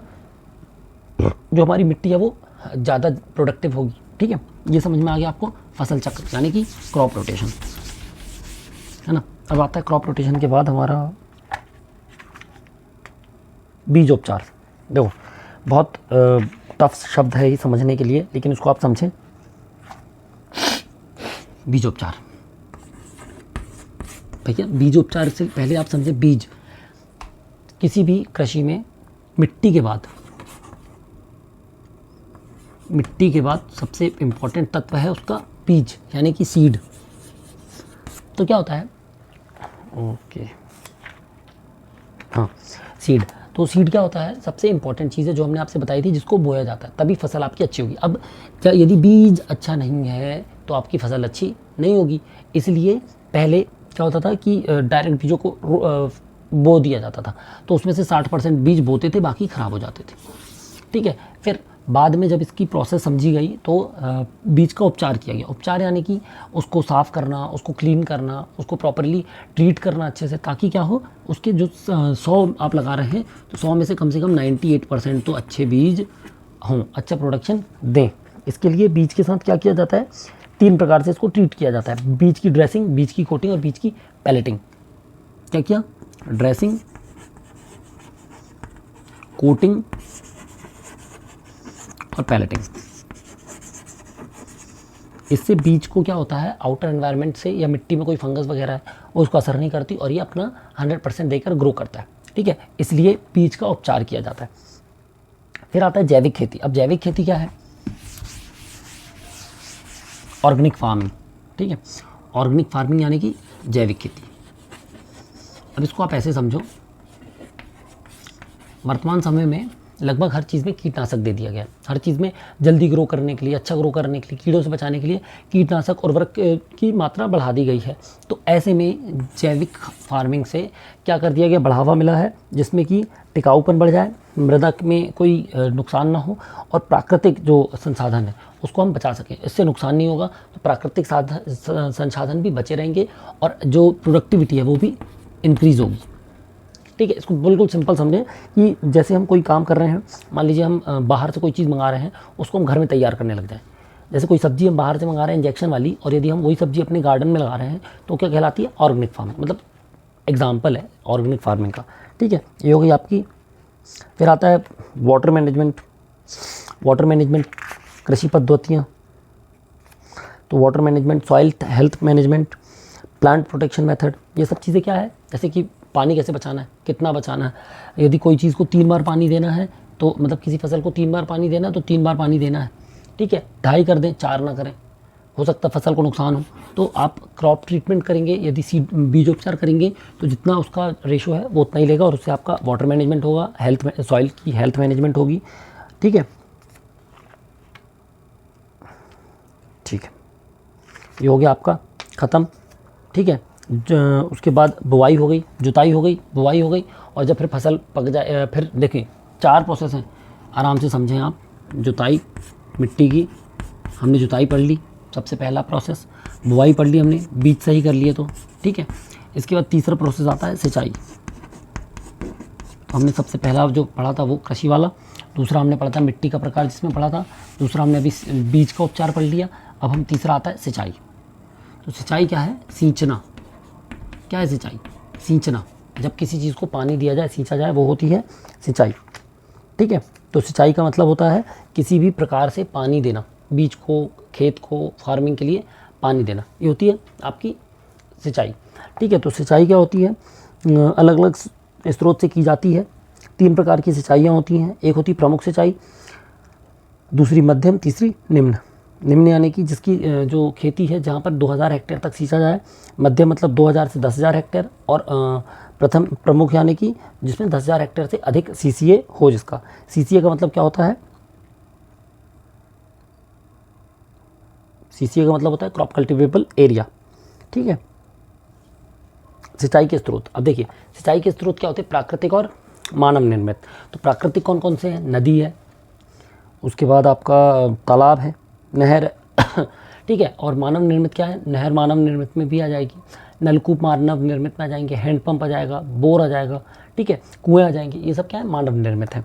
जो हमारी मिट्टी है वो ज़्यादा प्रोडक्टिव होगी। ठीक है, ये समझ में आ गया आपको, फसल चक्र यानी कि क्रॉप रोटेशन, है ना। अब आता है क्रॉप रोटेशन के बाद हमारा बीजोपचार। देखो बहुत टफ शब्द है ये समझने के लिए, लेकिन उसको आप समझें। बीजोपचार, भैया बीजोपचार से पहले आप समझें, बीज किसी भी कृषि में मिट्टी के बाद सबसे इम्पोर्टेंट तत्व है उसका बीज, यानी कि सीड। तो क्या होता है, ओके हाँ, सीड। तो सीड क्या होता है, सबसे इंपॉर्टेंट चीज़ है जो हमने आपसे बताई थी, जिसको बोया जाता है, तभी फसल आपकी अच्छी होगी। अब क्या, यदि बीज अच्छा नहीं है तो आपकी फसल अच्छी नहीं होगी। इसलिए पहले क्या होता था कि डायरेक्ट बीजों को बो दिया जाता था, तो उसमें से 60% बीज बोते थे, बाकी ख़राब हो जाते थे। ठीक है, फिर बाद में जब इसकी प्रोसेस समझी गई तो बीज का उपचार किया गया। उपचार यानी कि उसको साफ़ करना, उसको क्लीन करना, उसको प्रॉपरली ट्रीट करना अच्छे से, ताकि क्या हो, उसके जो 100 आप लगा रहे हैं तो 100 में से कम 98% तो अच्छे बीज हों, अच्छा प्रोडक्शन दें। इसके लिए बीज के साथ क्या किया जाता है, 3 प्रकार से इसको ट्रीट किया जाता है। बीज की ड्रेसिंग, बीज की कोटिंग और बीज की पैलेटिंग। क्या किया, ड्रेसिंग, कोटिंग और पैलेटिंग। इससे बीज को क्या होता है, आउटर एनवायरनमेंट से या मिट्टी में कोई फंगस वगैरह है उसको असर नहीं करती, और ये अपना 100% देकर ग्रो करता है। ठीक है, इसलिए बीज का उपचार किया जाता है। फिर आता है जैविक खेती। अब जैविक खेती क्या है, ऑर्गेनिक फार्मिंग। ठीक है, ऑर्गेनिक फार्मिंग यानी कि जैविक खेती। अब इसको आप ऐसे समझो, वर्तमान समय में लगभग हर चीज़ में कीटनाशक दे दिया गया है। हर चीज़ में जल्दी ग्रो करने के लिए, अच्छा ग्रो करने के लिए, कीड़ों से बचाने के लिए कीटनाशक उर्वरक की मात्रा बढ़ा दी गई है। तो ऐसे में जैविक फार्मिंग से क्या कर दिया गया, बढ़ावा मिला है, जिसमें कि टिकाऊपन बढ़ जाए, मृदा में कोई नुकसान ना हो और प्राकृतिक जो संसाधन है उसको हम बचा सकें, इससे नुकसान नहीं होगा, तो प्राकृतिक संसाधन भी बचे रहेंगे और जो प्रोडक्टिविटी है वो भी इंक्रीज़ होगी। ठीक है, इसको बिल्कुल सिंपल समझें कि जैसे हम कोई काम कर रहे हैं, मान लीजिए हम बाहर से कोई चीज़ मंगा रहे हैं, उसको हम घर में तैयार करने लग जाएँ। जैसे कोई सब्ज़ी हम बाहर से मंगा रहे हैं इंजेक्शन वाली, और यदि हम वही सब्ज़ी अपने गार्डन में लगा रहे हैं तो क्या कहलाती है, ऑर्गेनिक फार्मिंग। मतलब एग्जाम्पल है ऑर्गेनिक फार्मिंग का। ठीक है, ये हो गई आपकी। फिर आता है वाटर मैनेजमेंट। वाटर मैनेजमेंट कृषि पद्धतियाँ, तो water management, soil health management, plant protection method, ये सब चीज़ें क्या है, जैसे कि पानी कैसे बचाना है, कितना बचाना है। यदि कोई चीज़ को 3 बार पानी देना है, तो मतलब किसी फसल को 3 बार पानी देना है तो 3 बार पानी देना है। ठीक है, 2.5 कर दें, 4 ना करें, हो सकता है फसल को नुकसान हो। तो आप क्रॉप ट्रीटमेंट करेंगे, यदि सीड बीजोपचार करेंगे तो जितना उसका रेशो है वो उतना ही लेगा, और उससे आपका वाटर मैनेजमेंट होगा, हेल्थ सॉइल की हेल्थ मैनेजमेंट होगी। ठीक है, ठीक है, ये हो गया आपका ख़त्म। ठीक है, उसके बाद बुआई हो गई, जुताई हो गई, बुआई हो गई, और जब फिर फसल पक जाए, फिर देखिए 4 प्रोसेस हैं, आराम से समझें आप। जुताई मिट्टी की, हमने जुताई पढ़ ली, सबसे पहला प्रोसेस। बुआई पढ़ ली हमने, बीज सही कर लिए तो। ठीक है, इसके बाद तीसरा प्रोसेस आता है सिंचाई। हमने सबसे पहला जो पढ़ा था वो कृषि वाला, दूसरा हमने पढ़ा था मिट्टी का प्रकार जिसमें पढ़ा था, दूसरा हमने अभी बीज का उपचार पढ़ लिया। अब हम तीसरा आता है सिंचाई। तो सिंचाई क्या है, सींचना। क्या है सिंचाई, सींचना। जब किसी चीज़ को पानी दिया जाए, सींचा जाए, वो होती है सिंचाई। ठीक है, तो सिंचाई का मतलब होता है किसी भी प्रकार से पानी देना, बीज को, खेत को, फार्मिंग के लिए पानी देना, ये होती है आपकी सिंचाई। ठीक है, तो सिंचाई क्या होती है, अलग अलग स्रोत से की जाती है। 3 प्रकार की सिंचाइयाँ होती हैं। एक होती प्रमुख सिंचाई, दूसरी मध्यम, तीसरी निम्न। निम्न यानी कि जिसकी जो खेती है जहाँ पर 2000 हेक्टेयर तक सींचा जाए, मध्यम मतलब 2000 से 10,000 हेक्टेयर, और प्रमुख यानी कि जिसमें 10,000 हेक्टेयर से अधिक सीसीए हो। जिसका सीसीए का मतलब क्या होता है, सीसीए का मतलब होता है क्रॉप कल्टिवेबल एरिया। ठीक है, सिंचाई के स्रोत। अब देखिए सिंचाई के स्रोत क्या होते हैं, प्राकृतिक और मानव निर्मित। तो प्राकृतिक कौन कौन से हैं, नदी है, उसके बाद आपका तालाब है, नहर है। ठीक है, और मानव निर्मित क्या है, नहर मानव निर्मित में भी आ जाएगी, नलकूप मानव निर्मित में आ जाएंगे, हैंडपंप आ जाएगा, बोर आ जाएगा। ठीक है, कुएँ आ जाएंगे, ये सब क्या है, मानव निर्मित है।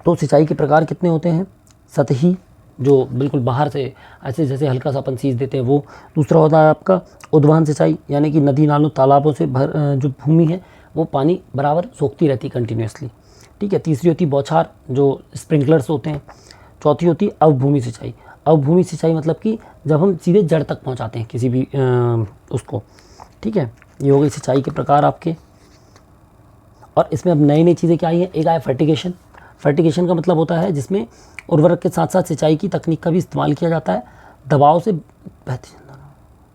तो सिंचाई के प्रकार कितने होते हैं, सतही, जो बिल्कुल बाहर से ऐसे जैसे हल्का सा अपन सींच देते हैं वो। दूसरा होता है आपका उद्वहन सिंचाई, यानी कि नदी नालों तालाबों से जो भूमि है वो पानी बराबर सोखती रहती कंटिन्यूसली। ठीक है, तीसरी होती बौछार, जो स्प्रिंकलर्स होते हैं। चौथी होती अवभूमि सिंचाई। अवभूमि सिंचाई मतलब कि जब हम सीधे जड़ तक पहुंचाते हैं किसी भी उसको। ठीक है, ये हो गई सिंचाई के प्रकार आपके। और इसमें अब नई नई चीज़ें क्या आई हैं, एक आया फर्टिगेशन। फर्टिगेशन का मतलब होता है जिसमें उर्वरक के साथ साथ सिंचाई की तकनीक का भी इस्तेमाल किया जाता है, दबाव से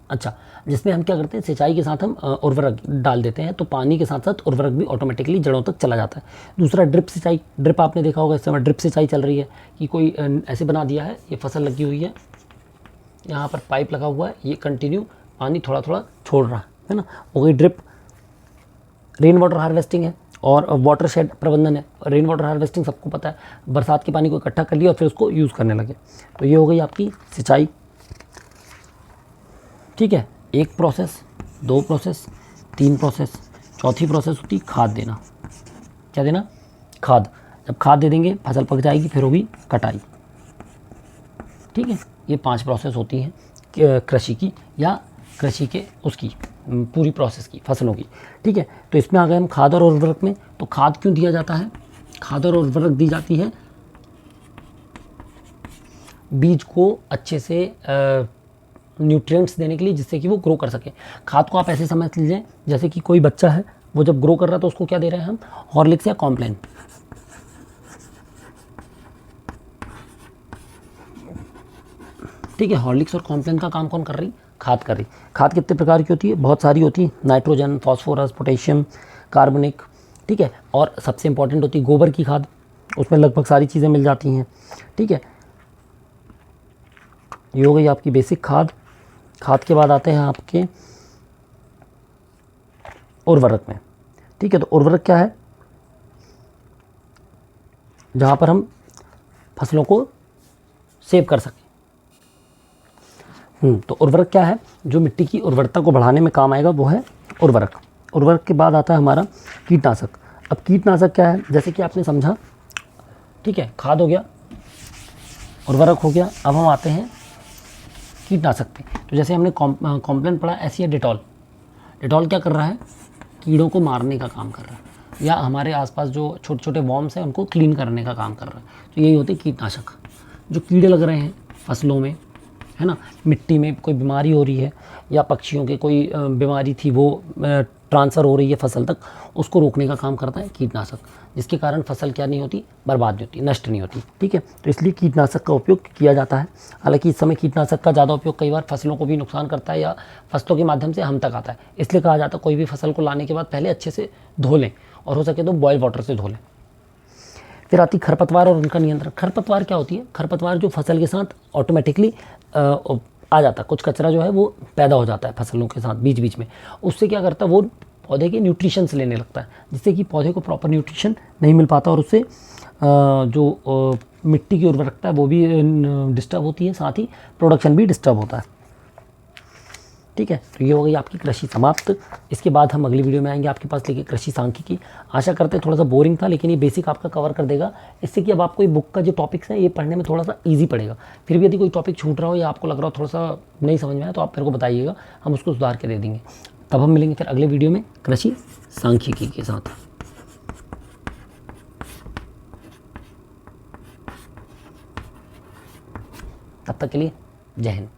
अच्छा, जिसमें हम क्या करते हैं, सिंचाई के साथ हम उर्वरक डाल देते हैं, तो पानी के साथ साथ उर्वरक भी ऑटोमेटिकली जड़ों तक चला जाता है। दूसरा ड्रिप सिंचाई। ड्रिप आपने देखा होगा, इस समय ड्रिप सिंचाई चल रही है कि कोई ऐसे बना दिया है, ये फसल लगी हुई है, यहाँ पर पाइप लगा हुआ है, ये कंटिन्यू पानी थोड़ा थोड़ा छोड़ रहा है ना, हो गई ड्रिप। रेन वाटर हार्वेस्टिंग है और वाटर शेड प्रबंधन है। रेन वाटर हार्वेस्टिंग सबको पता है, बरसात के पानी को इकट्ठा कर लिया और फिर उसको यूज़ करने लगे। तो ये हो गई आपकी सिंचाई। ठीक है, 1 प्रोसेस, 2 प्रोसेस, 3 प्रोसेस, चौथी प्रोसेस होती खाद देना। क्या देना, खाद। जब खाद दे देंगे फसल पक जाएगी, फिर होगी कटाई। ठीक है, ये 5 प्रोसेस होती हैं कृषि की, या कृषि के उसकी पूरी प्रोसेस की, फसलों की। ठीक है, तो इसमें आ गए हम खाद और उर्वरक में। तो खाद क्यों दिया जाता है, खाद और उर्वरक दी जाती है बीज को अच्छे से न्यूट्रिएंट्स देने के लिए, जिससे कि वो ग्रो कर सके। खाद को आप ऐसे समझ लीजिए जैसे कि कोई बच्चा है, वो जब ग्रो कर रहा है तो उसको क्या दे रहे हैं हम, हॉर्लिक्स या कॉम्प्लेन। ठीक है, हॉर्लिक्स और कॉम्प्लेन का काम कौन कर रही, खाद कर रही। खाद कितने प्रकार की होती है, बहुत सारी होती है, नाइट्रोजन, फॉस्फोरस, पोटेशियम, कार्बनिक, ठीक है। और सबसे इंपॉर्टेंट होती है गोबर की खाद, उसमें लगभग सारी चीज़ें मिल जाती हैं, ठीक है। ये हो गई आपकी बेसिक खाद। खाद के बाद आते हैं आपके उर्वरक में, ठीक है। तो उर्वरक क्या है, जहाँ पर हम फसलों को सेव कर सकें। तो उर्वरक क्या है, जो मिट्टी की उर्वरता को बढ़ाने में काम आएगा वो है उर्वरक। उर्वरक के बाद आता है हमारा कीटनाशक। अब कीटनाशक क्या है, जैसे कि आपने समझा, ठीक है, खाद हो गया, उर्वरक हो गया, अब हम आते हैं कीटनाशक पे। तो जैसे हमने कॉम्प्लेन पढ़ा, ऐसी है डेटॉल। डेटॉल क्या कर रहा है, कीड़ों को मारने का काम कर रहा है, या हमारे आसपास जो छोटे छोटे वॉर्म्स हैं उनको क्लीन करने का काम कर रहा है। तो यही होते हैं कीटनाशक। जो कीड़े लग रहे हैं फसलों में, है ना, मिट्टी में कोई बीमारी हो रही है या पक्षियों के कोई बीमारी थी वो ट्रांसफ़र हो रही है फसल तक, उसको रोकने का काम करता है कीटनाशक, जिसके कारण फसल क्या नहीं होती, बर्बाद नहीं होती, नष्ट नहीं होती, ठीक है। तो इसलिए कीटनाशक का उपयोग किया जाता है। हालांकि इस समय कीटनाशक का ज़्यादा उपयोग कई बार फसलों को भी नुकसान करता है या फसलों के माध्यम से हम तक आता है, इसलिए कहा जाता है कोई भी फसल को लाने के बाद पहले अच्छे से धो लें, और हो सके तो बॉयल वाटर से धो लें। फिर आती खरपतवार और उनका नियंत्रण। खरपतवार क्या होती है, खरपतवार जो फसल के साथ ऑटोमेटिकली आ जाता है, कुछ कचरा जो है वो पैदा हो जाता है फसलों के साथ बीच बीच में, उससे क्या करता है वो पौधे के न्यूट्रिशंस लेने लगता है, जिससे कि पौधे को प्रॉपर न्यूट्रिशन नहीं मिल पाता, और उससे जो मिट्टी की उर्वरकता है वो भी डिस्टर्ब होती है, साथ ही प्रोडक्शन भी डिस्टर्ब होता है, ठीक है। तो ये हो गई आपकी कृषि समाप्त। इसके बाद हम अगली वीडियो में आएंगे आपके पास लेके कृषि सांख्यिकी। आशा करते हैं थोड़ा सा बोरिंग था, लेकिन ये बेसिक आपका कवर कर देगा, इससे कि अब आपको ये बुक का जो टॉपिक्स है ये पढ़ने में थोड़ा सा ईजी पड़ेगा। फिर भी यदि कोई टॉपिक छूट रहा हो या आपको लग रहा हो थोड़ा सा नहीं समझ में आया, तो आप मेरे को बताइएगा, हम उसको सुधार के दे देंगे। तब हम मिलेंगे फिर अगले वीडियो में कृषि सांख्यिकी के साथ। तब तक के लिए जय हिंद।